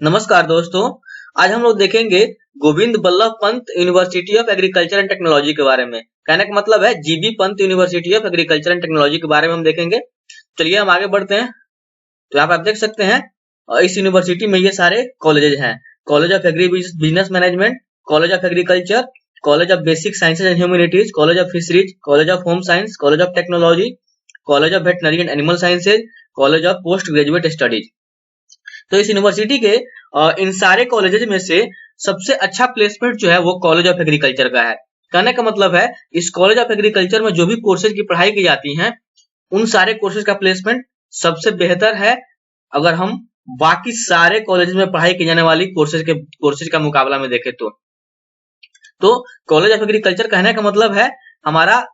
नमस्कार दोस्तों। आज हम लोग देखेंगे Govind Ballabh Pant university of agriculture and technology के बारे में। कहने का मतलब है GB Pant university of agriculture and technology के बारे में हम देखेंगे। चलिए हम आगे बढ़ते हैं। तो यहाँ पे आप देख सकते हैं इस यूनिवर्सिटी में ये सारे कॉलेजेज हैं। College of agree business management, college of agriculture, college of basic sciences and humanities, college of fisheries, college of home science, college of technology, college of veterinary and animal sciences, college of post graduate studies. तो इस university के इन सारे colleges में से सबसे अच्छा placement जो है वो कॉलेज ऑफ एग्रीकल्चर का है। कहने का मतलब है इस कॉलेज ऑफ एग्रीकल्चर में जो भी कोर्सेज की पढ़ाई की जाती हैं उन सारे कोर्सेज का प्लेसमेंट सबसे बेहतर है अगर हम बाकी सारे कॉलेज में पढ़ाई की जाने वाली कोर्सेज का मुकाबला में देखें तो कॉलेज ऑफ एग्रीकल्चर कहने का मतलब है हमारा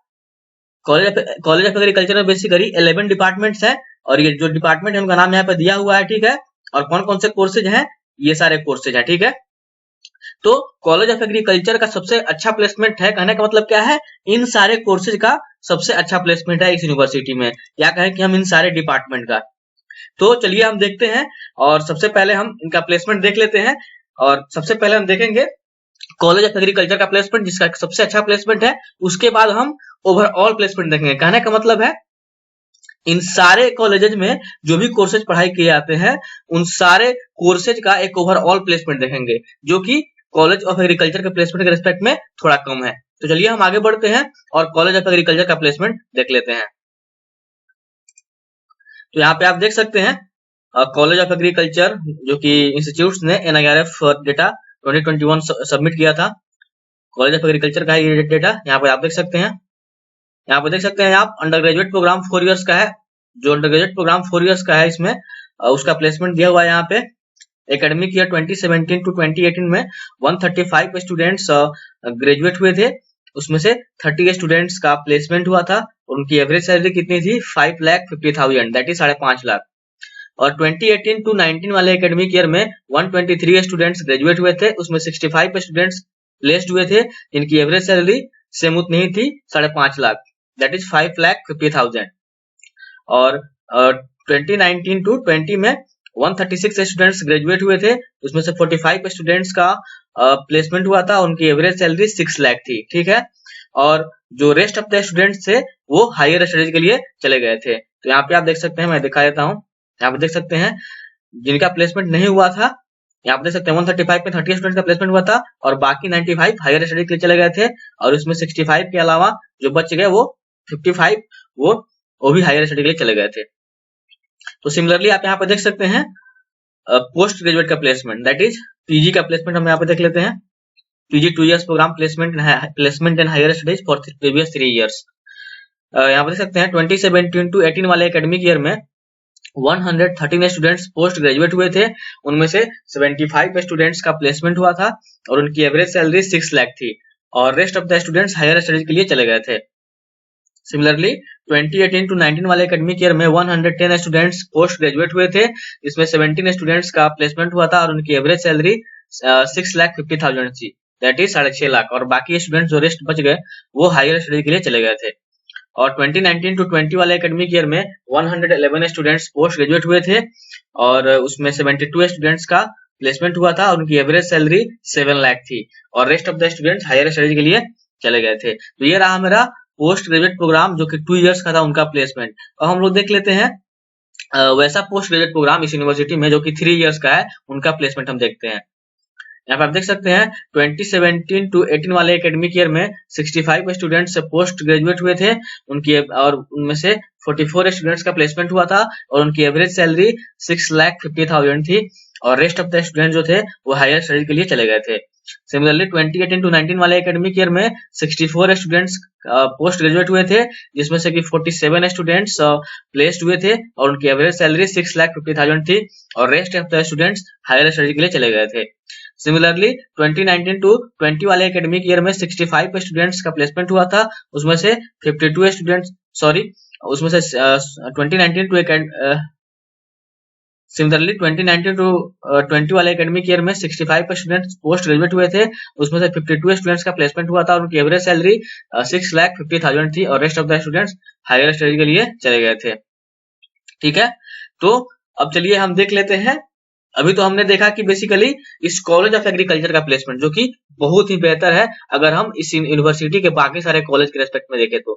कॉलेज ऑफ एग्रीकल्चर में बेसिकली 11 डिपार्टमेंट्स हैं और ये जो डिपार्टमेंट है उनका नाम यहाँ पे दिया हुआ है, ठीक है। और कौन कौन से कोर्सेज हैं, ये सारे कोर्सेज हैं, ठीक है। तो कॉलेज ऑफ एग्रीकल्चर का सबसे अच्छा प्लेसमेंट है। कहने का मतलब क्या है, इन सारे कोर्सेज का सबसे अच्छा प्लेसमेंट है इस यूनिवर्सिटी में, या कहें कि हम इन सारे डिपार्टमेंट का। तो चलिए हम देखते हैं और सबसे पहले हम इनका प्लेसमेंट देख लेते हैं। और सबसे पहले हम देखेंगे कॉलेज ऑफ एग्रीकल्चर का प्लेसमेंट जिसका सबसे अच्छा प्लेसमेंट है। उसके बाद हम ओवरऑल प्लेसमेंट देखेंगे। कहने का मतलब है इन सारे कॉलेजेज में जो भी कोर्सेज पढ़ाई किए जाते हैं उन सारे कोर्सेज का एक ओवरऑल प्लेसमेंट देखेंगे, जो कि कॉलेज ऑफ एग्रीकल्चर के प्लेसमेंट के रिस्पेक्ट में थोड़ा कम है। तो चलिए हम आगे बढ़ते हैं और कॉलेज ऑफ एग्रीकल्चर का प्लेसमेंट देख लेते हैं। तो यहाँ पे आप देख सकते हैं कॉलेज ऑफ एग्रीकल्चर जो कि इंस्टीट्यूट ने NIRF डेटा 2021 सबमिट किया था। कॉलेज ऑफ एग्रीकल्चर का ये डेटा यहाँ पे आप देख सकते हैं। यहाँ पे देख सकते हैं आप अंडर ग्रेजुएट प्रोग्राम 4 इयर्स का है। जो अंडर ग्रेजुएट प्रोग्राम 4 इयर्स का है इसमें उसका प्लेसमेंट दिया हुआ है। यहाँ पे एकेडमिक ईयर 2017 टू 2018 में 135 स्टूडेंट्स ग्रेजुएट हुए थे। उसमें से 30 स्टूडेंट्स का प्लेसमेंट हुआ था। उनकी एवरेज सैलरी कितनी थी, 5,50,000, दैट इज 5.5 लाख। और 2018 टू 19 वाले एकेडमिक ईयर में 123 स्टूडेंट्स ग्रेजुएट हुए थे। उसमें 65 स्टूडेंट्स प्लेस्ड हुए थे जिनकी एवरेज सैलरी सेम उतनी ही थी, 5.5 लाख, दैट इज 5,50,000। और 2019 टू 20 में 136 स्टूडेंट्स ग्रेजुएट हुए थे। उसमें से 45 स्टूडेंट्स का प्लेसमेंट हुआ था। उनकी एवरेज सैलरी 6 लाख थी, ठीक है। और जो रेस्ट ऑफ द स्टूडेंट्स थे वो हायर स्टडीज के लिए चले गए थे। तो यहाँ पे आप देख सकते हैं, मैं दिखा देता हूँ। यहाँ पे देख सकते हैं जिनका प्लेसमेंट नहीं हुआ था, यहाँ पे देख सकते हैं 135 में 30 स्टूडेंट का प्लेसमेंट हुआ था और बाकी 95 हायर स्टडी के लिए चले गए थे। और उसमें 65 के अलावा जो बच गए वो 55 वो भी हायर स्टडी के लिए चले गए थे। तो सिमिलरली आप यहाँ पे देख सकते हैं पोस्ट ग्रेजुएट का प्लेसमेंट, दैट इज पीजी का प्लेसमेंट हम यहाँ पे देख लेते हैं। PG 2 years program placement and higher studies for previous 3 years. यहाँ पे देख सकते हैं 2017 टू 18 वाले एकेडमिक ईयर में 113 स्टूडेंट्स पोस्ट ग्रेजुएट हुए थे। उनमें से 75 स्टूडेंट्स का प्लेसमेंट हुआ था और उनकी एवरेज सैलरी 6 लाख थी। और rest of the students higher studies के लिए चले गए थे। सिमिलरली 2018 टू 19 वाले एकेडमिक ईयर में 110 स्टूडेंट्स पोस्ट ग्रेजुएट हुए थे। इसमें 17 स्टूडेंट्स का प्लेसमेंट हुआ था और उनकी एवरेज सैलरी 6,50,000 थी, दैट इज 6.5 लाख। और बाकी स्टूडेंट्स जो रेस्ट बच गए वो हायर स्टडीज के लिए चले गए थे। और 2019 टू 20 वाले एकेडमिक ईयर में 111 स्टूडेंट्स पोस्ट ग्रेजुएट हुए थे और उसमें 72 स्टूडेंट्स का प्लेसमेंट हुआ था और उनकी एवरेज सैलरी 7 लाख थी। और rest of the students higher studies के लिए चले गए थे। तो ये रहा मेरा पोस्ट ग्रेजुएट प्रोग्राम जो कि 2 इयर्स का था उनका प्लेसमेंट। और हम लोग देख लेते हैं वैसा पोस्ट ग्रेजुएट प्रोग्राम इस यूनिवर्सिटी में जो कि 3 इयर्स का है, उनका प्लेसमेंट हम देखते हैं। यहाँ पे आप देख सकते हैं 2017 टू 18 वाले एकेडमिक ईयर में 65 स्टूडेंट्स पोस्ट ग्रेजुएट हुए थे। उनकी और उनमें से 44 स्टूडेंट्स का प्लेसमेंट हुआ था और उनकी एवरेज सैलरी 6,50,000 थी। और रेस्ट ऑफ द स्टूडेंट जो थे वो हायर स्टडीज के लिए चले गए थे। सिमिलरली 2018 टू 19 वाले एकेडमिक ईयर में 64 स्टूडेंट्स पोस्ट ग्रेजुएट हुए थे, जिसमें से कि 47 स्टूडेंट्स प्लेस्ड हुए थे और उनकी एवरेज सैलरी 6,50,000 थी। और rest of the students higher studies के लिए चले गए थे। सिमिलरली 2019 टू 20 वाले एकेडमिक ईयर में 65 स्टूडेंट्स का प्लेसमेंट हुआ था। उसमें से 52 स्टूडेंट्स उसमें से 2019 टू सिमिलरली 2019 टू 20 वाले एकेडमिक ईयर में 65 स्टूडेंट्स पोस्ट ग्रेजुएट हुए थे। उसमें से 52 स्टूडेंट्स का प्लेसमेंट हुआ था और उनकी एवरेज सैलरी 6,50,000 थी। और rest of the students higher study के लिए चले गए थे, ठीक है। तो अब चलिए हम देख लेते हैं अभी तो हमने देखा कि बेसिकली इस कॉलेज ऑफ एग्रीकल्चर का प्लेसमेंट जो कि बहुत ही बेहतर है अगर हम इस यूनिवर्सिटी के बाकी सारे कॉलेज के रेस्पेक्ट में देखें तो।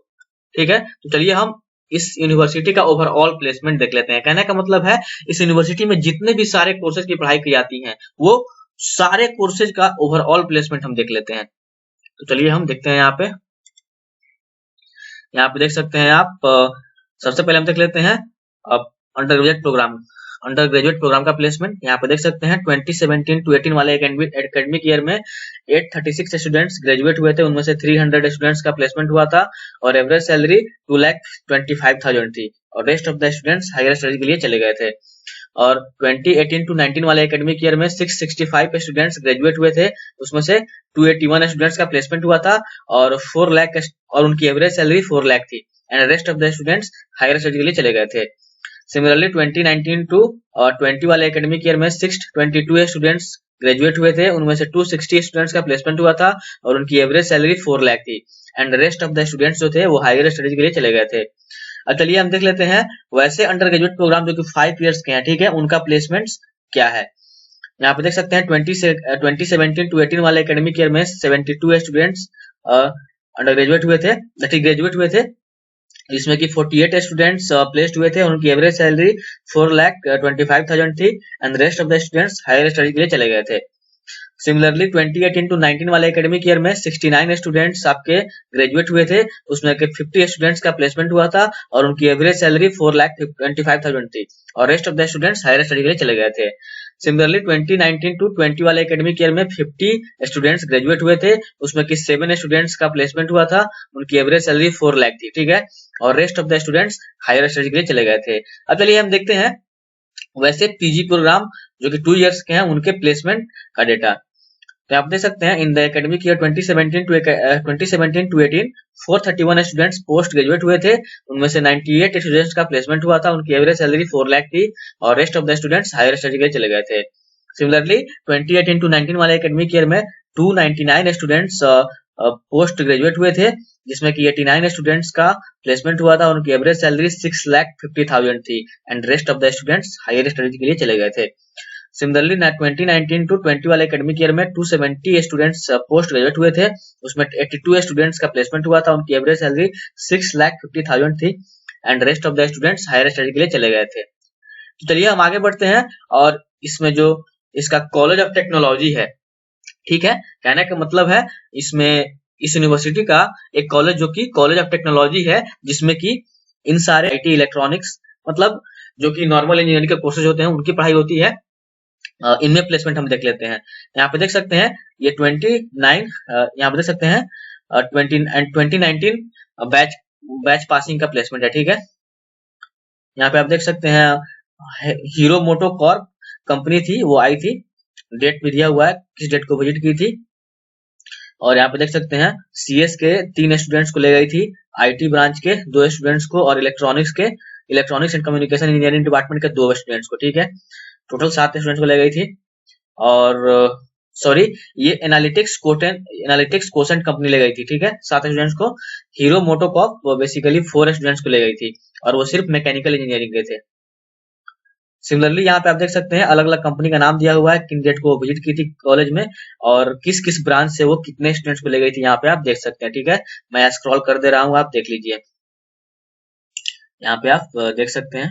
ठीक है, तो चलिए हम इस यूनिवर्सिटी का ओवरऑल प्लेसमेंट देख लेते हैं। कहने का मतलब है इस यूनिवर्सिटी में जितने भी सारे कोर्सेज की पढ़ाई की जाती है वो सारे कोर्सेज का ओवरऑल प्लेसमेंट हम देख लेते हैं। तो चलिए हम देखते हैं। यहाँ पे देख सकते हैं आप, सबसे पहले हम देख लेते हैं अंडर ग्रेजुएट प्रोग्राम का प्लेसमेंट। यहाँ पे देख सकते हैं 2017 to 18 वाले एकेडमिक ईयर में 836 स्टूडेंट्स ग्रेजुएट हुए थे, उनमें से 300 स्टूडेंट्स का प्लेसमेंट हुआ था और एवरेज सैलरी 2,25,000 थी और rest of the students higher studies के लिए चले गए थे। और 2018 to 19 वाले एकेडमिक ईयर में 665 स्टूडेंट्स ग्रेजुएट हुए थे, उसमें से 281 स्टूडेंट्स का प्लेसमेंट हुआ था और 4 लाख और उनकी एवरेज सैलरी 4 लाख थी and rest of the students higher study के लिए चले गए थे। सिमिलरली 2019 to 20 वाले एकेडमिक ईयर में 622 स्टूडेंट्स ग्रेजुएट हुए थे, उनमें से 260 स्टूडेंट्स का प्लेसमेंट हुआ था और उनकी एवरेज सैलरी 4 लाख थी and rest of the students जो थे वो हायर स्टडीज के लिए चले गए थे। अब चलिए हम देख लेते हैं वैसे अंडर ग्रेजुएट प्रोग्राम जो कि 5 इयर्स के हैं, ठीक है, उनका प्लेसमेंट्स क्या है। यहाँ पे देख सकते हैं 2017 to 18 वाले एकेडमिक ईयर में 72 स्टूडेंट्स अंडर ग्रेजुएट हुए थे, ग्रेजुएट हुए थे, जिसमें कि 48 स्टूडेंट्स प्लेस्ड हुए थे, उनकी एवरेज सैलरी 4,25,000 थी and rest of the students higher study के लिए चले गए थे। सिमिलरली 2018 to 19 वाले एकेडमिक ईयर में 69 स्टूडेंट्स आपके ग्रेजुएट हुए थे, उसमें के 50 स्टूडेंट्स का प्लेसमेंट हुआ था और उनकी एवरेज सैलरी 4,25,000 थी और rest of the students higher study के लिए चले गए थे। सिमिलरली 2019 to 20 वाले एकेडमिक ईयर में 50 स्टूडेंट्स ग्रेजुएट हुए थे, उसमें कि 7 स्टूडेंट्स का प्लेसमेंट हुआ था, उनकी एवरेज सैलरी 4 लाख थी, ठीक है, और rest of the students higher study के लिए चले गए थे। अब चलिए हम देखते हैं वैसे पीजी प्रोग्राम जो कि 2 इयर्स के हैं उनके प्लेसमेंट का डेटा। तो आप देख सकते हैं in the academic year 2017 to 18 431 students post graduate हुए थे, उनमें से 98 स्टूडेंट्स का प्लेसमेंट हुआ था, उनकी एवरेज सैलरी 4 लाख थी और rest of the students higher study के लिए चले गए थे। सिमिलरली 2018 to 19 वाले एकेडमिक ईयर में 299 स्टूडेंट्स पोस्ट ग्रेजुएट हुए थे, जिसमें कि 89 स्टूडेंट्स का प्लेसमेंट हुआ था, उनकी एवरेज सैलरी 6,50,000 थी and rest of the students higher studies के लिए चले गए थे। सिमिलरली 2019 to 20 वाले एकेडमिक ईयर में 270 स्टूडेंट्स पोस्ट ग्रेजुएट हुए थे, उसमें 82 स्टूडेंट्स का प्लेसमेंट हुआ था, उनकी एवरेज सैलरी 6,50,000 थी and rest of the students higher study के लिए चले गए थे। तो चलिए हम आगे बढ़ते हैं और इसमें जो इसका कॉलेज ऑफ टेक्नोलॉजी है, ठीक है, कहने का मतलब है इसमें इस यूनिवर्सिटी का एक कॉलेज जो कि कॉलेज ऑफ टेक्नोलॉजी है, जिसमें कि इन सारे आईटी इलेक्ट्रॉनिक्स मतलब जो कि नॉर्मल इंजीनियरिंग के कोर्सेज होते हैं उनकी पढ़ाई होती है। इनमें प्लेसमेंट हम देख लेते हैं। यहाँ पे देख सकते हैं ये 29 यहाँ पे देख सकते हैं 2019 बैच पासिंग का प्लेसमेंट है, ठीक है। यहाँ पे आप देख सकते हैं हीरो मोटो कॉर्प कंपनी थी, वो आई थी, डेट भी दिया हुआ है किस डेट को विजिट की थी। और यहाँ पे देख सकते हैं सीएस के 3 स्टूडेंट्स को ले गई थी, आईटी ब्रांच के 2 स्टूडेंट्स को और electronics and communication engineering department के 2 स्टूडेंट्स को, ठीक है, टोटल 7 स्टूडेंट्स को ले गई थी। और सॉरी ये एनालिटिक्स कोसेंट कंपनी ले गई थी, ठीक है, 7 स्टूडेंट्स को। हीरो मोटोकॉर्प वो बेसिकली 4 स्टूडेंट्स को ले गई थी और वो सिर्फ मैकेनिकल इंजीनियरिंग के थे। सिमिलरली यहाँ पे आप देख सकते हैं अलग अलग कंपनी का नाम दिया हुआ है, किन डेट को विजिट की थी कॉलेज में और किस किस ब्रांच से वो कितने स्टूडेंट्स को ले गई थी, यहाँ पे आप देख सकते हैं, ठीक है। मैं स्क्रॉल कर दे रहा हूँ, आप देख लीजिए, यहाँ पे आप देख सकते हैं,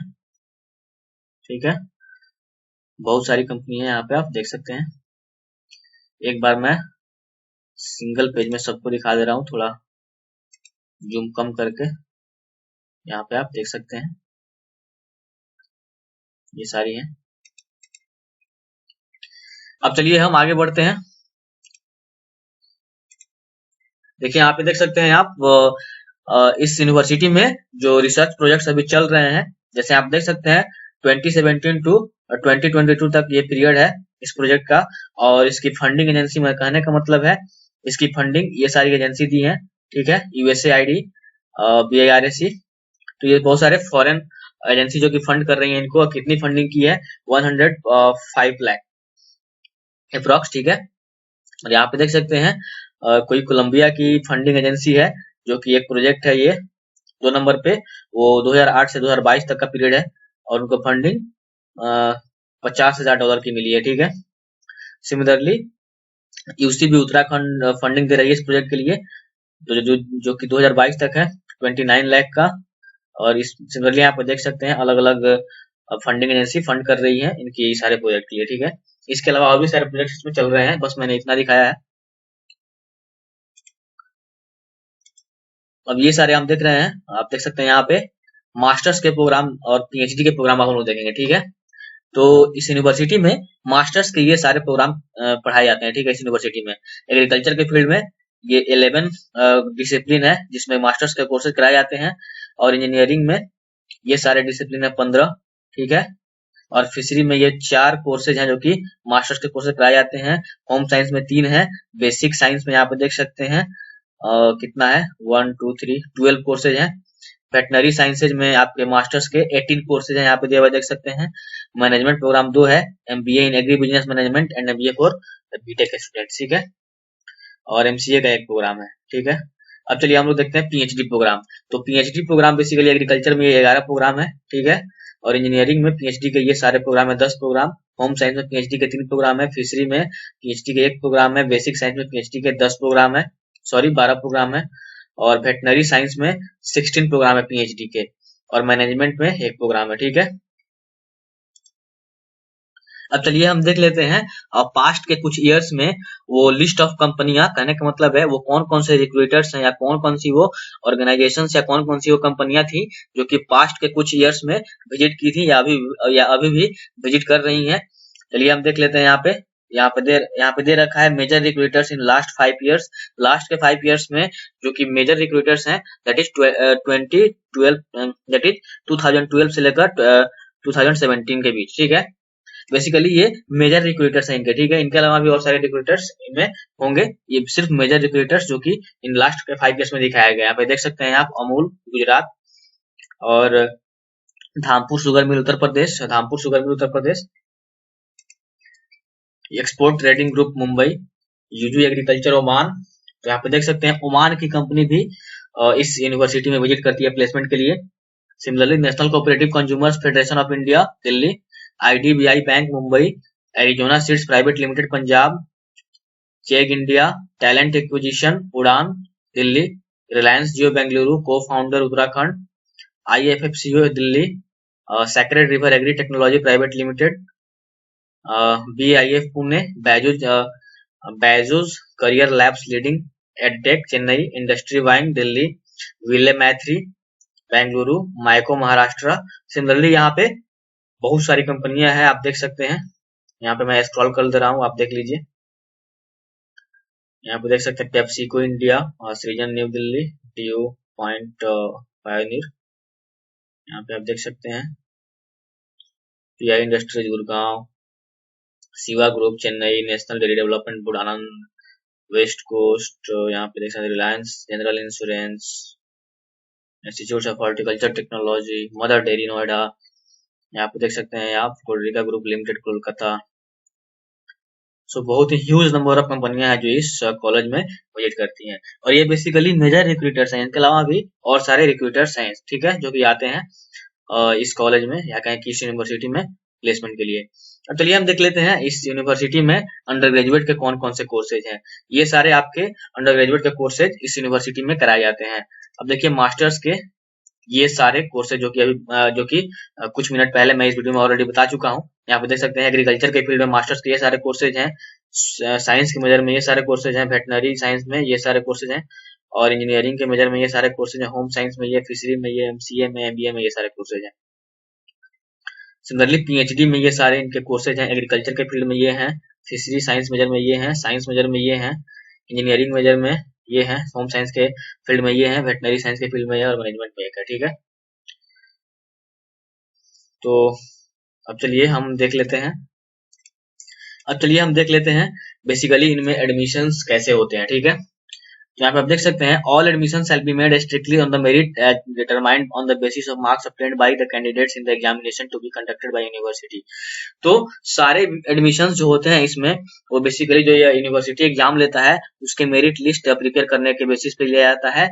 ठीक है, बहुत सारी कंपनी है यहाँ पे आप देख सकते हैं। एक बार मैं सिंगल पेज में सबको दिखा दे रहा हूँ, थोड़ा जूम कम करके, यहाँ पे आप देख सकते हैं ये सारी है। अब चलिए हम आगे बढ़ते हैं। देखिए यहाँ पे देख सकते हैं आप इस यूनिवर्सिटी में जो रिसर्च प्रोजेक्ट्स अभी चल रहे हैं, जैसे आप देख सकते हैं 2017 to 2022 तक ये पीरियड है इस प्रोजेक्ट का, और इसकी फंडिंग एजेंसी में कहने का मतलब है इसकी फंडिंग ये सारी एजेंसी दी है, ठीक है, यूएसएआईडी, बीआईआरएसी, तो ये बहुत सारे फॉरेन एजेंसी जो कि फंड कर रही है इनको। कितनी फंडिंग की है 105 लाख अप्रॉक्स, ठीक है। और यहाँ पे देख सकते हैं कोई कोलंबिया की फंडिंग एजेंसी है जो कि एक प्रोजेक्ट है, ये 2 नंबर पे, वो 2008 से 2022 तक का पीरियड है और उनको फंडिंग $50,000 की मिली है, ठीक है। सिमिलरली यूसीबी उत्तराखंड फंडिंग दे रही है इस प्रोजेक्ट के लिए, जो कि 2022 तक है 29 लाख का। और इस सिमिलरली यहाँ पे देख सकते हैं अलग अलग फंडिंग एजेंसी फंड कर रही है इनकी सारे प्रोजेक्ट के लिए, ठीक है। इसके अलावा और भी सारे प्रोजेक्ट इसमें चल रहे हैं, बस मैंने इतना दिखाया है। अब ये सारे हम देख रहे हैं, आप देख सकते हैं यहाँ पे मास्टर्स के प्रोग्राम और पीएचडी के प्रोग्राम आप लोग देखेंगे, ठीक है। तो इस यूनिवर्सिटी में मास्टर्स के ये सारे प्रोग्राम पढ़ाए जाते हैं, ठीक है। इस यूनिवर्सिटी में एग्रीकल्चर के फील्ड में ये 11 डिसिप्लिन है जिसमें मास्टर्स के कोर्सेज कराए जाते हैं, और इंजीनियरिंग में ये सारे डिसिप्लिन है 15, ठीक है। और फिशरी में ये 4 कोर्सेज हैं जो कि मास्टर्स के कोर्सेज कराए जाते हैं। होम साइंस में 3 है, बेसिक साइंस में यहाँ पे देख सकते हैं कितना है 1 2 3 12 कोर्सेज हैं। वेटनरी साइंसेज में आपके मास्टर्स के 18 कोर्सेज हैं, यहाँ पे दिए हुए देख सकते हैं। मैनेजमेंट प्रोग्राम 2 है, MBA in agri business management and MBA for BTech के स्टूडेंट, ठीक है। और एमसीए का एक प्रोग्राम है, ठीक है। अब चलिए हम लोग देखते हैं पीएचडी प्रोग्राम। तो पीएचडी प्रोग्राम बेसिकली एग्रीकल्चर में 11 प्रोग्राम है, ठीक है। और इंजीनियरिंग में पीएचडी के ये सारे प्रोग्राम है 10 प्रोग्राम। होम साइंस में पीएचडी के 3 प्रोग्राम है। फिशरी में पीएचडी के 1 प्रोग्राम है। बेसिक साइंस में पीएचडी के 10 प्रोग्राम है, सॉरी 12 प्रोग्राम है। और वेटनरी साइंस में 16 प्रोग्राम है पीएचडी के। और मैनेजमेंट में 1 प्रोग्राम है, ठीक है। अब चलिए हम देख लेते हैं पास्ट के कुछ ईयर्स में वो लिस्ट ऑफ कंपनियां, कहने का मतलब है वो कौन कौन से रिक्रूटर्स हैं या कौन कौन सी वो ऑर्गेनाइजेशन या कौन कौन सी वो कंपनियां थी जो कि पास्ट के कुछ ईयर्स में विजिट की थी या अभी भी विजिट कर रही हैं। चलिए हम देख लेते हैं यहाँ पे दे रखा है major recruiters in last 5 years. Last के 5 ईयर्स में जो कि मेजर रिक्रूटर्स हैं दैट इज 2012 दैट इज 2012 से लेकर 2017 के बीच, ठीक है। बेसिकली ये मेजर रिक्रूटर्स हैं इनके, ठीक है। इनके अलावा भी और सारे रिक्रूटर्स इनमें होंगे, ये सिर्फ मेजर रिक्रूटर्स जो कि इन लास्ट के 5 ईयर्स में दिखाया गया है। यहाँ पे देख सकते हैं आप अमूल गुजरात, और Dhampur sugar mill Uttar Pradesh, export trading group Mumbai, यूजू एग्रीकल्चर ओमान। तो यहाँ पे देख सकते हैं ओमान की कंपनी भी इस यूनिवर्सिटी में विजिट करती है प्लेसमेंट के लिए। Similarly national cooperative consumers federation of India Delhi, IDBI bank Mumbai, Arizona seeds private limited Punjab, Chegg India, talent acquisition Udaan Delhi, Reliance Jio Bengaluru co founder Uttarakhand, IFFCO Delhi, sacred river agri technology private limited, BIF Pune, Byju's career labs leading edtech Chennai, industry wing Delhi, Wiley Maithri Bengaluru, MICO Maharashtra. Similarly यहाँ पे बहुत सारी कंपनियां हैं, आप देख सकते हैं। यहाँ पे मैं स्क्रॉल कर दे रहा हूँ, आप देख लीजिए। यहाँ पे देख सकते हैं PepsiCo India, Srijan new Delhi, DuPont Pioneer. यहाँ पे आप देख सकते हैं PI industries Gurgaon, Shiva group Chennai, national dairy development board Anand, west coast. यहाँ पे देख सकते हैं Reliance general insurance, institute of horticulture technology, mother dairy Noida. यहाँ पे देख सकते हैं आप कोलरिका ग्रुप लिमिटेड कोलकाता। सो बहुत ही ह्यूज नंबर ऑफ कंपनियां हैं जो इस कॉलेज में विजिट करती हैं, और ये बेसिकली मेजर रिक्रूटर्स हैं। इनके अलावा भी और सारे रिक्रूटर्स हैं, ठीक है, जो कि आते हैं इस कॉलेज में या कहें कि इस यूनिवर्सिटी में प्लेसमेंट के लिए। अब चलिए हम देख लेते हैं इस यूनिवर्सिटी में अंडर ग्रेजुएट के कौन कौन से कोर्सेज हैं। ये सारे आपके अंडर ग्रेजुएट के कोर्सेज इस यूनिवर्सिटी में कराए जाते हैं। अब देखिए मास्टर्स के ये सारे कोर्सेज जो कि कुछ मिनट पहले मैं इस वीडियो में ऑलरेडी बता चुका हूँ। यहाँ पे देख सकते हैं एग्रीकल्चर के फील्ड में मास्टर्स के ये सारे कोर्सेज हैं, साइंस के मेजर में ये सारे कोर्सेज हैं, वेटनरी साइंस में ये सारे कोर्सेज हैं, और इंजीनियरिंग के मेजर में ये सारे कोर्सेज हैं, होम साइंस में ये, फिशरी में ये, एमसीए में, एमबीए में ये सारे कोर्सेज हैं। सिमिलरली पीएचडी में ये सारे इनके कोर्सेज हैं, एग्रीकल्चर के फील्ड में ये हैं, फिशरी साइंस मेजर में ये हैं, साइंस मेजर में ये हैं, इंजीनियरिंग मेजर में ये हैं, होम साइंस के फील्ड में ये हैं, वेटनरी साइंस के फील्ड में ये, और मैनेजमेंट में एक है, ठीक है। तो अब चलिए हम देख लेते हैं बेसिकली इनमें एडमिशंस कैसे होते हैं, ठीक है। यहाँ पे आप देख सकते हैं all admission shall be made strictly on the merit determined on the basis of marks obtained by the candidates in the examination to be conducted by university. तो सारे एडमिशंस जो होते हैं इसमें वो बेसिकली जो यूनिवर्सिटी एग्जाम लेता है उसके मेरिट लिस्ट प्रिपेयर करने के बेसिस पे लिया जाता है,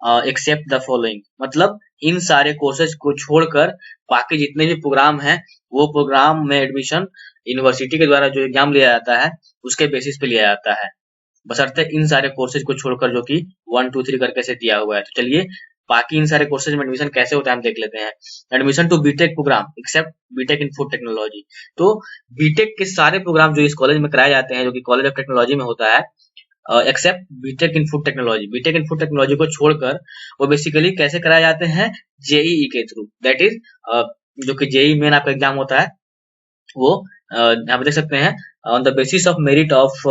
एक्सेप्ट द फॉलोइंग, मतलब इन सारे कोर्सेज को छोड़कर बाकी जितने भी प्रोग्राम हैं वो प्रोग्राम में एडमिशन यूनिवर्सिटी के द्वारा जो एग्जाम लिया जाता है उसके बेसिस पे लिया जाता है, बशर्ते इन सारे कोर्सेज को छोड़कर जो कि 1 2 3 करके से दिया हुआ है। तो चलिए बाकी इन सारे कोर्सेज में एडमिशन कैसे होता है हम देख लेते हैं। Admission to BTech program except BTech in food technology, तो बीटेक के सारे प्रोग्राम जो इस कॉलेज में कराए जाते हैं जो कि कॉलेज ऑफ टेक्नोलॉजी में होता है, except BTech in food technology, BTech in food technology को छोड़कर वो बेसिकली कैसे कराए जाते हैं, जेईई के थ्रू, दैट इज जो कि जेईई मेन आपका एग्जाम होता है वो यहाँ पे देख सकते हैं on the basis of merit of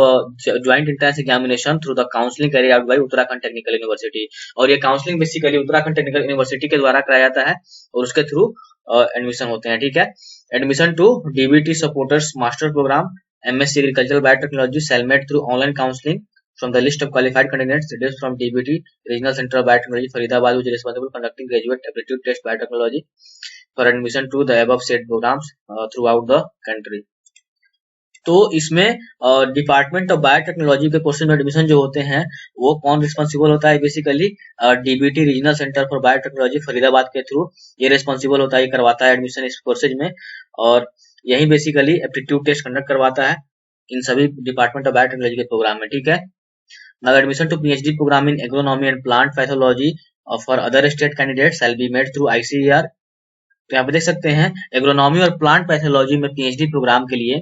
joint entrance examination through the counselling carry out by Uttarakhand technical university, और ये counselling basically Uttarakhand technical university के द्वारा कराया जाता है और उसके थ्रू एडमिशन होते हैं, ठीक है। Admission to DBT supporters master program MSc agricultural biotechnology सेलमेट through online counselling from the list of qualified candidates it is from DBT Regional Center of Biotechnology Faridabad which is responsible for conducting graduate aptitude test biotechnology for admission to the above said programs throughout the country। तो इसमें department of biotechnology के courses में admission जो होते हैं वो कौन responsible होता है, basically DBT regional centre for biotechnology Faridabad के थ्रू ये रिस्पॉन्सिबल होता है, ये करवाता है एडमिशन इस कोर्सेज में, और यही बेसिकली एप्टीट्यूड टेस्ट कंडक्ट करवाता है इन सभी डिपार्टमेंट ऑफ बायोटेक्नोलॉजी के प्रोग्राम में, ठीक है। Now admission to PhD program in agronomy and plant pathology for other state candidates shall be made through ICAR। तो यहाँ पे देख सकते हैं एग्रोनॉमी और प्लांट पैथोलॉजी में पीएचडी प्रोग्राम के लिए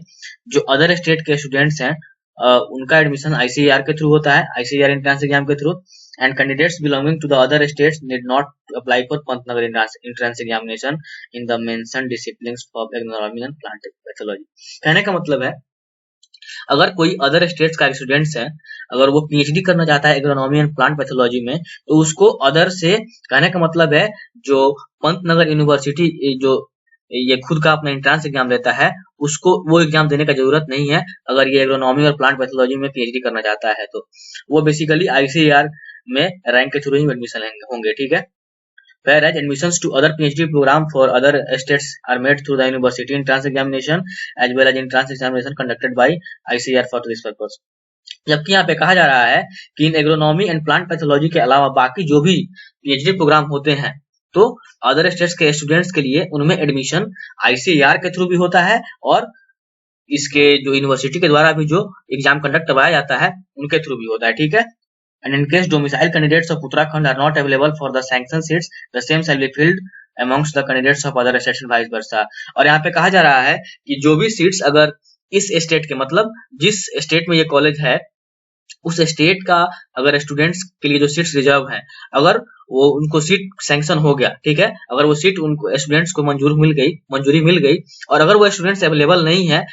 जो अदर स्टेट के स्टूडेंट्स हैं उनका एडमिशन आईसीआर के थ्रू होता है, आईसीआर एंट्रेंस एग्जाम के through, and candidates belonging to the other states need not apply for Pantnagar entrance examination in the mentioned disciplines of agronomy and plant pathology. कहने का मतलब है अगर कोई अदर स्टेट्स का स्टूडेंट्स है, अगर वो पीएचडी करना चाहता है एग्रोनॉमी एंड प्लांट पैथोलॉजी में, तो उसको अदर से, कहने का मतलब है जो पंतनगर यूनिवर्सिटी जो ये खुद का अपना एंट्रेंस एग्जाम देता है उसको वो एग्जाम देने का जरूरत नहीं है अगर ये एग्रोनॉमी और प्लांट पैथोलॉजी में पीएचडी करना चाहता है, तो वो बेसिकली आईसीआर में रैंक के थ्रू ही एडमिशन होंगे, ठीक है। Whereas admissions to other PhD program for other states are made through the university entrance examination as well as entrance examination conducted by ICAR for this purpose। जबकि यहाँ पे कहा जा रहा है कि इन एग्रोनॉमी एंड प्लांट पैथोलॉजी के अलावा बाकी जो भी पीएचडी प्रोग्राम होते हैं तो अदर स्टेट्स के स्टूडेंट्स के लिए उनमें एडमिशन आईसीआर के थ्रू भी होता है और इसके जो यूनिवर्सिटी के द्वारा भी जो एग्जाम कंडक्ट करवाया जाता है उनके थ्रू भी होता है, ठीक है। And in case domicile candidates of Uttarakhand are not available for the sanctioned seats, the same shall be filled amongst the candidates of other states and vice versa। और यहाँ पे कहा जा रहा है कि जो भी सीट्स अगर इस स्टेट के, मतलब जिस स्टेट में ये कॉलेज है उस स्टेट का अगर स्टूडेंट्स के लिए जो सीट्स रिजर्व हैं, अगर वो उनको सीट सैंक्शन हो गया, ठीक है, अगर वो सीट उनको स्टूडेंट्स को मंजूरी मिल गई और अगर वो स्टूडेंट्स अवेलेबल नहीं है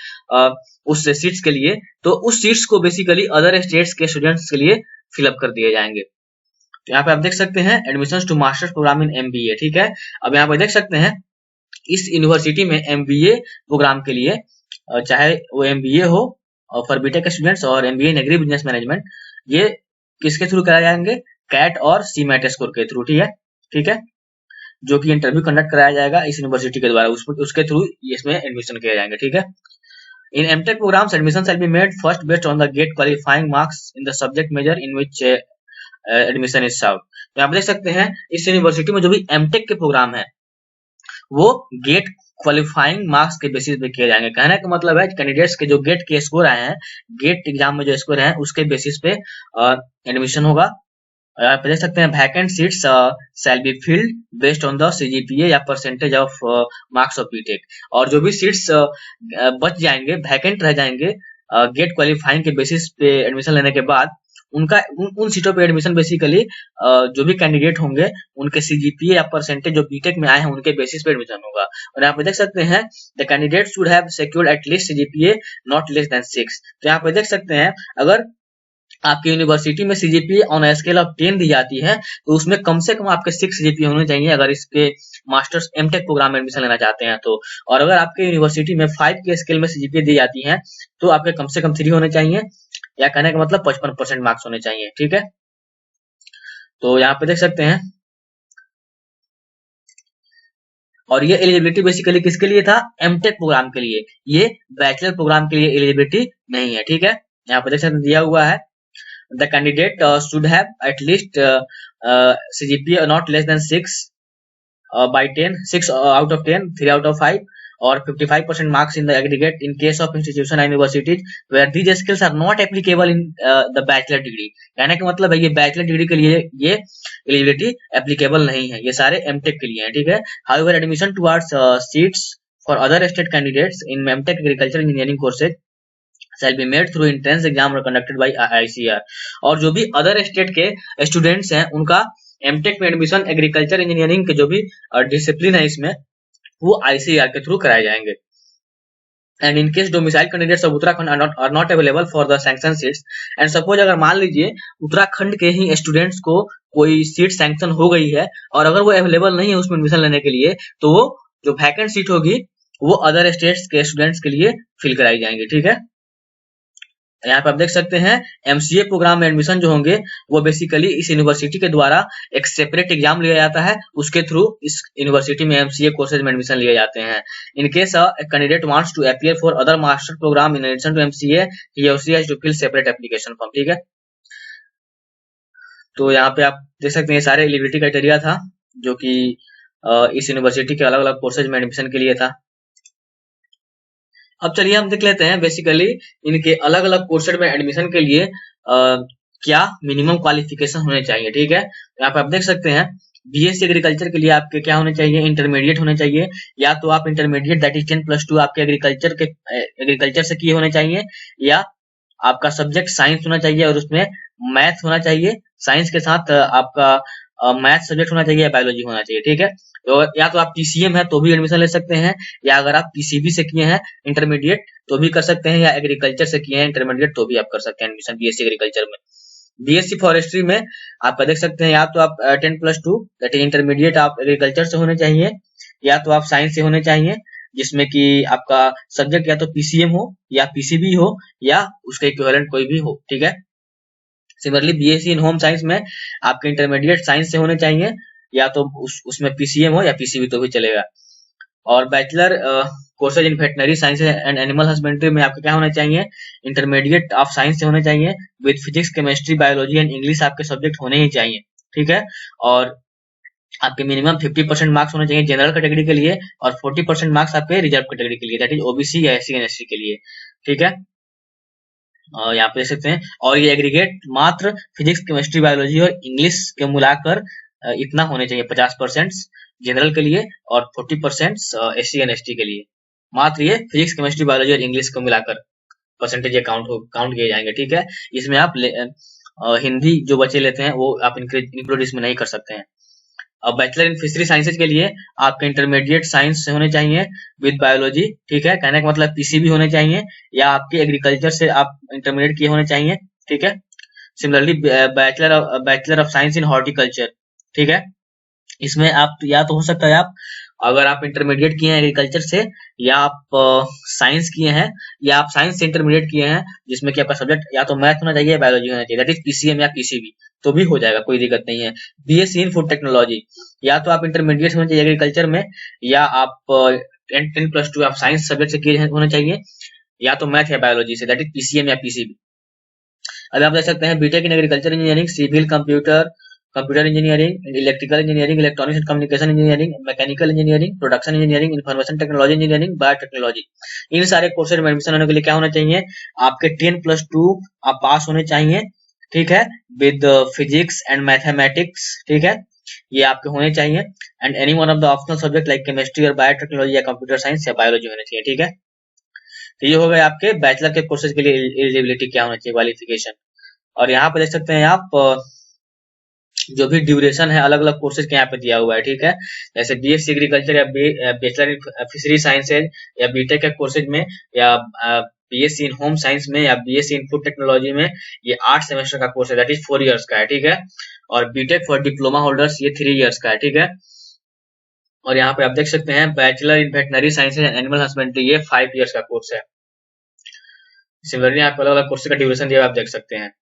उस सीट्स के लिए, तो उस सीट्स को बेसिकली अदर स्टेट्स के स्टूडेंट्स के लिए फिलअप कर दिए जाएंगे। तो यहाँ पे आप देख सकते हैं admissions to masters program in MBA, ठीक है। अब यहाँ पे देख सकते हैं इस यूनिवर्सिटी में एमबीए प्रोग्राम के लिए चाहे वो एमबीए हो फॉर बीटेक स्टूडेंट्स और MBA in agri business management, ये किसके थ्रू कराए जाएंगे, कैट और सीमेट स्कोर के थ्रू, ठीक है, जो कि इंटरव्यू कंडक्ट कराया जाएगा इस यूनिवर्सिटी के द्वारा, उसके थ्रू इसमें एडमिशन किए जाएंगे, ठीक है। In MTech programs, admission shall be made first based on the GATE qualifying marks in the subject major in which admission is served। तो यहाँ पे देख सकते हैं इस यूनिवर्सिटी में जो भी MTech के प्रोग्राम है वो GATE क्वालिफाइंग मार्क्स के बेसिस पे किए जाएंगे। कहने का मतलब है कैंडिडेट्स के जो GATE के स्कोर आए हैं, GATE एग्जाम में जो स्कोर है उसके बेसिस पे एडमिशन होगा। यहाँ पे देख सकते हैं vacant seats shall be filled based on the CGPA या percentage of marks of BTech, और जो भी सीट्स बच जाएंगे, वैकेंट रह जाएंगे गेट क्वालिफाइंग के बेसिस पे एडमिशन लेने के बाद, उन सीटों पे एडमिशन बेसिकली जो भी कैंडिडेट होंगे उनके सीजीपीए या परसेंटेज जो बीटेक में आए हैं उनके बेसिस पे एडमिशन होगा। और यहाँ पे देख सकते हैं the candidate should have secured at least CGPA not less than 6। तो यहाँ पे देख सकते हैं अगर आपकी यूनिवर्सिटी में CGPA on a scale of 10 दी जाती है तो उसमें कम से कम आपके 6 सीजीपीए होने चाहिए अगर इसके मास्टर्स एमटेक प्रोग्राम में एडमिशन लेना चाहते हैं तो। और अगर आपके यूनिवर्सिटी में 5 के स्केल में सीजीपीए दी जाती है तो आपके कम से कम 3 होने चाहिए, या कहने का मतलब 55% मार्क्स होने चाहिए, ठीक है। तो यहाँ पे देख सकते हैं, और ये एलिजिबिलिटी बेसिकली किसके लिए था, एमटेक प्रोग्राम के लिए, ये बैचलर प्रोग्राम के लिए एलिजिबिलिटी नहीं है, ठीक है। यहाँ पे देख सकते दिया हुआ है The candidate should have at least CGPA not less than 6 by 10, 6 out of 10, 3 out of 5, or 55% marks in the aggregate in case of institution and universities where these skills are not applicable in the bachelor degree. कहने का मतलब है ये bachelor degree के लिए ये eligibility applicable नहीं है, ये सारे एमटेक के लिए हैं, ठीक है। However, admission towards seats for other state candidates in MTech agriculture engineering courses shall be made through entrance exam conducted by ICAR। और जो भी अदर स्टेट के स्टूडेंट्स हैं उनका एमटेक में एडमिशन एग्रीकल्चर इंजीनियरिंग के जो भी डिसिप्लिन है इसमें वो ICAR के थ्रू कराए जाएंगे। And in case domicile candidates of Uttarakhand are not available for the sanction seats, and suppose अगर मान लीजिए उत्तराखंड के ही स्टूडेंट्स को कोई सीट सैंक्शन हो गई है और अगर वो अवेलेबल नहीं है उसमें एडमिशन लेने के लिए, तो वो जो वैकेंट सीट होगी वो अदर स्टेट्स के स्टूडेंट्स के लिए फिल कराई जाएंगी, ठीक है। यहाँ पे आप देख सकते हैं MCA प्रोग्राम में एडमिशन जो होंगे वो बेसिकली इस यूनिवर्सिटी के द्वारा एक सेपरेट एग्जाम लिया जाता है, उसके थ्रू इस यूनिवर्सिटी में MCA कोर्सेज में एडमिशन लिए जाते हैं। In case candidate wants to appear for other master program in addition to MCA, he or she has to fill separate application form, ठीक है। तो यहाँ पे आप देख सकते हैं सारे एलिजिबिलिटी क्राइटेरिया था जो कि इस यूनिवर्सिटी के अलग अलग कोर्सेज में एडमिशन के लिए था। अब चलिए हम देख लेते हैं बेसिकली इनके अलग अलग कोर्सेज में एडमिशन के लिए क्या मिनिमम क्वालिफिकेशन होने चाहिए, ठीक है। यहाँ पे आप देख सकते हैं BSc एग्रीकल्चर के लिए आपके क्या होने चाहिए, इंटरमीडिएट होने चाहिए, या तो आप इंटरमीडिएट दैट इज 10+2 आपके एग्रीकल्चर से किए होने चाहिए, या आपका सब्जेक्ट साइंस होना चाहिए और उसमें मैथ होना चाहिए, साइंस के साथ आपका मैथ सब्जेक्ट होना चाहिए या बायोलॉजी होना चाहिए, ठीक है। तो या तो आप PCM है तो भी एडमिशन ले सकते हैं, या अगर आप PCB से किए हैं इंटरमीडिएट तो भी कर सकते हैं, या एग्रीकल्चर से किए हैं इंटरमीडिएट तो भी आप कर सकते हैं एडमिशन BSc एग्रीकल्चर में। BSc फॉरेस्ट्री में आपका देख सकते हैं या तो आप 10+2 दैट इज इंटरमीडिएट आप एग्रीकल्चर से होने चाहिए, या तो आप साइंस से होने चाहिए जिसमें कि आपका सब्जेक्ट या तो PCM हो या PCB हो या उसके इक्विवेलेंट कोई भी हो, ठीक है। सिमिलरली BSc इन होम साइंस में आपके इंटरमीडिएट साइंस से होने चाहिए, या तो उसमें PCM हो या PCB तो भी चलेगा। और bachelor courses in veterinary science and animal husbandry में आपके क्या होने चाहिए, इंटरमीडिएट ऑफ साइंस से होने चाहिए with physics chemistry biology and English आपके सब्जेक्ट होने ही चाहिए, ठीक है। और आपके मिनिमम 50% मार्क्स होने चाहिए जनरल कैटेगरी के लिए और 40% मार्क्स आपके रिजर्व कैटेगरी के लिए दैट इज OBC या SC NST के लिए, ठीक है। यहाँ पे देख सकते हैं, और ये एग्रीगेट मात्र फिजिक्स केमिस्ट्री बायोलॉजी और इंग्लिश के मिलाकर इतना होने चाहिए 50% जनरल के लिए और 40% SC NST के लिए। मात्र ये फिजिक्स केमिस्ट्री बायोलॉजी और इंग्लिश को मिलाकर परसेंटेज काउंट किए जाएंगे, ठीक है। इसमें आप हिंदी जो बच्चे लेते हैं वो आप इंक्लूड इसमें नहीं कर सकते हैं। अब बैचलर इन फिशरी साइंसेज के लिए आपके इंटरमीडिएट साइंस से होने चाहिए विद बायोलॉजी, ठीक है। कहने का मतलब PCB होने चाहिए या आपके एग्रीकल्चर से आप इंटरमीडिएट किए होने चाहिए, ठीक है। Similarly bachelor of science in horticulture, ठीक है। इसमें आप या तो हो सकता है आप अगर आप इंटरमीडिएट किए हैं एग्रीकल्चर से, या आप साइंस किए हैं, या आप साइंस से इंटरमीडिएट किए हैं जिसमें कि आपका सब्जेक्ट या तो मैथ होना चाहिए या बायोलॉजी होना चाहिए दैट इज PCM या PCB तो भी हो जाएगा, कोई दिक्कत नहीं है। BSc इन फूड टेक्नोलॉजी या तो आप इंटरमीडिएट होना चाहिए एग्रीकल्चर में, या आप 10+2 आप साइंस सब्जेक्ट से किए होने चाहिए, या तो मैथ या बायोलॉजी से दैट इज PCM या PCB। अब आप देख सकते हैं BTech in agriculture engineering, civil computer engineering, electrical engineering, electronics and communication engineering, mechanical engineering, production engineering, information technology engineering, biotechnology, इन सारे कोर्सेज में एडमिशन होने के लिए क्या होना चाहिए, आपके 10+2 आप पास होने चाहिए, ठीक है, विद फिजिक्स एंड मैथमेटिक्स, ठीक है, ये आपके होने चाहिए। And any one of the optional subject like chemistry और बायोटेक्नोलॉजी या कंप्यूटर साइंस या बायोलॉजी होने चाहिए, ठीक है। तो ये हो गए आपके बैचलर के कोर्सेज के लिए एलिजिबिलिटी क्या होना चाहिए, क्वालिफिकेशन। और यहाँ पे देख सकते हैं आप जो भी ड्यूरेशन है अलग अलग कोर्सेज के यहाँ पे दिया हुआ है, ठीक है। जैसे BSc एग्रीकल्चर या बैचलर इन फिशरी साइंसेज या बीटेक के कोर्सेज में, या BSc इन होम साइंस में, या BSc इन फूड टेक्नोलॉजी में, ये 8 सेमेस्टर का कोर्स है दैट इज 4 इयर्स का है, ठीक है। और बीटेक फॉर डिप्लोमा होल्डर्स ये 3 इयर्स का है, ठीक है। और यहाँ पे आप देख सकते हैं bachelor in veterinary sciences and animal husbandry ये 5 इयर्स का कोर्स है। सिमिलरली यहाँ पे अलग अलग कोर्स का ड्यूरेशन दिया आप देख सकते हैं।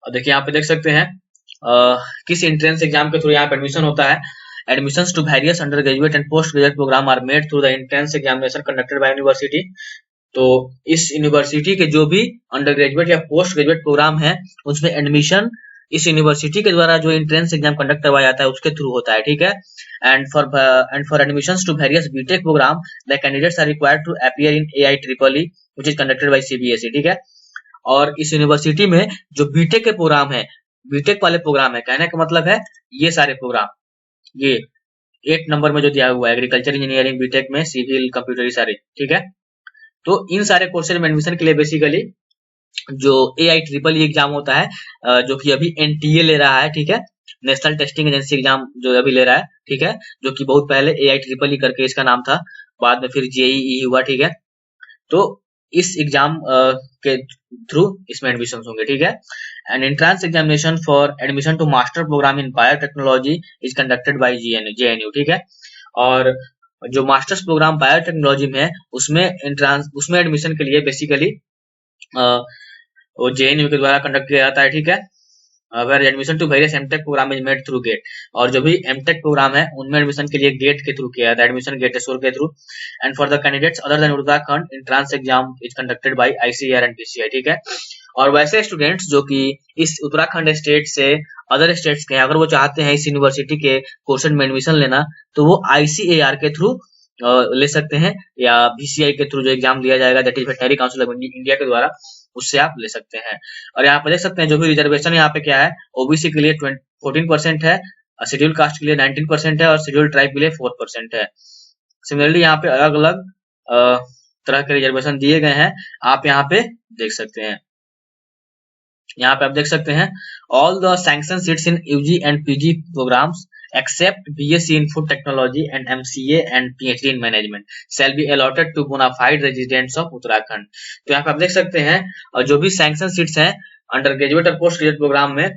और देखिए यहाँ पे देख सकते हैं किस एंट्रेंस एग्जाम के थ्रू यहाँ पे एडमिशन होता है। Admissions to various undergraduate and postgraduate program are made through the entrance examination conducted by university. तो इस यूनिवर्सिटी के जो भी अंडर ग्रेजुएट या पोस्ट ग्रेजुएट प्रोग्राम है उसमें एडमिशन इस यूनिवर्सिटी के द्वारा जो एंट्रेंस एग्जाम कंडक्ट करवाया जाता है उसके थ्रू होता है, ठीक है। And for admissions to various BTech program the candidates are required to appear in AIEEE which is conducted by CBSE, ठीक है। और इस यूनिवर्सिटी में जो बीटेक के प्रोग्राम है, बीटेक वाले प्रोग्राम है, कहने का मतलब है ये सारे प्रोग्राम, ये 8 नंबर में जो दिया हुआ है एग्रीकल्चर इंजीनियरिंग बीटेक में, सिविल, कंप्यूटर, सारे, ठीक है। तो इन सारे कोर्सेज में एडमिशन के लिए बेसिकली जो AIEEE एग्जाम होता है, जो कि अभी NTA ले रहा है, ठीक है, नेशनल टेस्टिंग एजेंसी एग्जाम जो अभी ले रहा है, ठीक है, जो कि बहुत पहले AIEEE करके इसका नाम था, बाद में फिर JEE हुआ, ठीक है। तो इस एग्जाम के थ्रू इसमें एडमिशन होंगे, ठीक है। And entrance examination for admission to master program in biotechnology is conducted by JNU, ठीक है। और जो मास्टर्स प्रोग्राम बायोटेक्नोलॉजी में है उसमें एडमिशन के लिए बेसिकली वो JNU के द्वारा कंडक्ट किया जाता है, ठीक है। अगर admission to various MTech program is made through GATE, और जो भी एमटेक प्रोग्राम है उनमें एडमिशन के लिए गेट के थ्रू किया जाता है, एडमिशन गेट एसोर के through. And for the candidates other than Uttarakhand entrance exam is conducted bye ICAR and PCI, ठीक है। और वैसे स्टूडेंट्स जो कि इस उत्तराखंड स्टेट से अदर स्टेट्स के, अगर वो चाहते हैं इस यूनिवर्सिटी के कोर्स में एडमिशन लेना, तो वो ICAR के थ्रू ले सकते हैं, या BCI के थ्रू जो एग्जाम लिया जाएगा, that is veterinary council of India के द्वारा, उससे आप ले सकते हैं। और यहाँ पे देख सकते हैं जो भी रिजर्वेशन यहाँ पे क्या है, OBC के लिए 14% है, शेड्यूल कास्ट के लिए 19% है, और शेड्यूल ट्राइब के लिए 4% है। सिमिलरली यहाँ पे अलग अलग तरह के रिजर्वेशन दिए गए हैं, आप यहाँ पे देख सकते हैं। यहाँ पे आप देख सकते हैं all the sanction seats in UG and PG programs except BSc in Food Technology and MCA and PhD in Management shall be allotted to bona fide residents of Uttarakhand। तो यहाँ पे आप देख सकते हैं, और जो भी सैंक्शन सीट्स हैं अंडर ग्रेजुएट और पोस्ट ग्रेजुएट प्रोग्राम में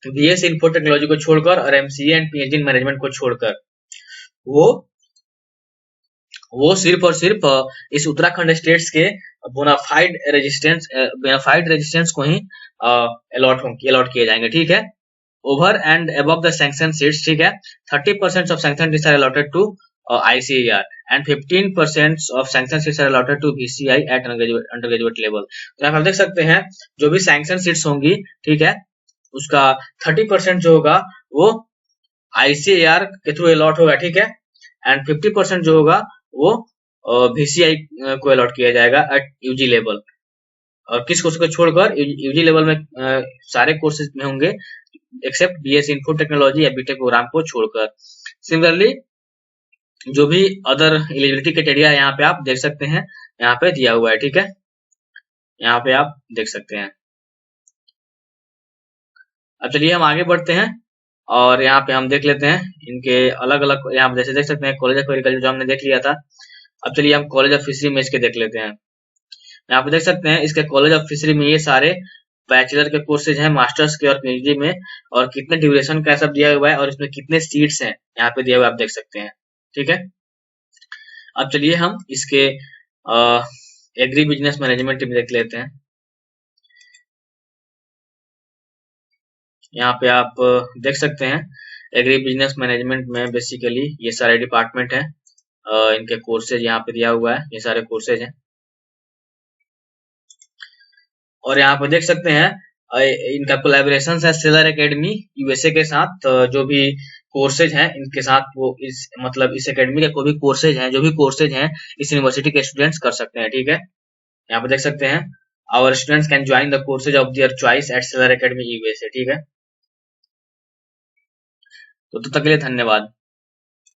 BSc in Food Technology को छोड़कर और MCA and PhD in Management को छोड़कर वो सिर्फ और सिर्फ इस उत्तराखंड स्टेट्स के बोनाफाइड रेजिस्टेंस को ही अलॉट किए जाएंगे, ठीक है। Over and above the sanction seats, ठीक है, 30% of sanction seats are allotted to ICAR and 15% of sanction seats are allotted to BCI at undergraduate level. तो यहाँ आप देख सकते हैं जो भी सैंक्शन सीट्स होंगी, ठीक है, उसका 30% जो होगा वो ICAR के थ्रू अलॉट होगा, ठीक है, एंड 50% जो होगा वो BCI को अलॉट किया जाएगा एट UG लेवल। और किस कोर्स को छोड़कर UG लेवल में सारे कोर्सेज में होंगे except BSc in food technology या बीटेक प्रोग्राम को छोड़कर। सिमिलरली जो भी अदर एलिजिबिलिटी क्राइटेरिया यहाँ पे आप देख सकते हैं, यहाँ पे दिया हुआ है, ठीक है, यहाँ पे आप देख सकते हैं। अब चलिए हम आगे बढ़ते हैं और यहाँ पे हम देख लेते हैं इनके अलग अलग, यहाँ जैसे देख सकते हैं कॉलेज ऑफ एग्रीकल्चर जो हमने देख लिया था। अब चलिए हम कॉलेज ऑफ फिशरी में इसके देख लेते हैं। यहाँ पे देख सकते हैं इसके कॉलेज ऑफ फिशरी में ये सारे बैचलर के कोर्सेज हैं, मास्टर्स के और PhD में, और कितने ड्यूरेशन का सब दिया हुआ है और इसमें कितने सीट्स हैं यहाँ पे दिया हुआ आप देख सकते हैं, ठीक है। अब चलिए हम इसके एग्री बिजनेस मैनेजमेंट में देख लेते हैं। यहाँ पे आप देख सकते हैं एग्री बिजनेस मैनेजमेंट में बेसिकली ये सारे डिपार्टमेंट हैं, इनके कोर्सेज यहाँ पे दिया हुआ है, ये सारे कोर्सेज हैं। और यहाँ पे देख सकते हैं इनका कोलैबोरेशन है सेलर एकेडमी USA के साथ, जो भी कोर्सेज हैं इनके साथ वो इस एकेडमी के कोई भी कोर्सेज हैं, जो भी कोर्सेज हैं इस यूनिवर्सिटी के स्टूडेंट्स कर सकते हैं, ठीक है। यहाँ पे देख सकते हैं our students can join the courses of their choice at Saylor Academy USA, ठीक है। तो तब तक के लिए धन्यवाद।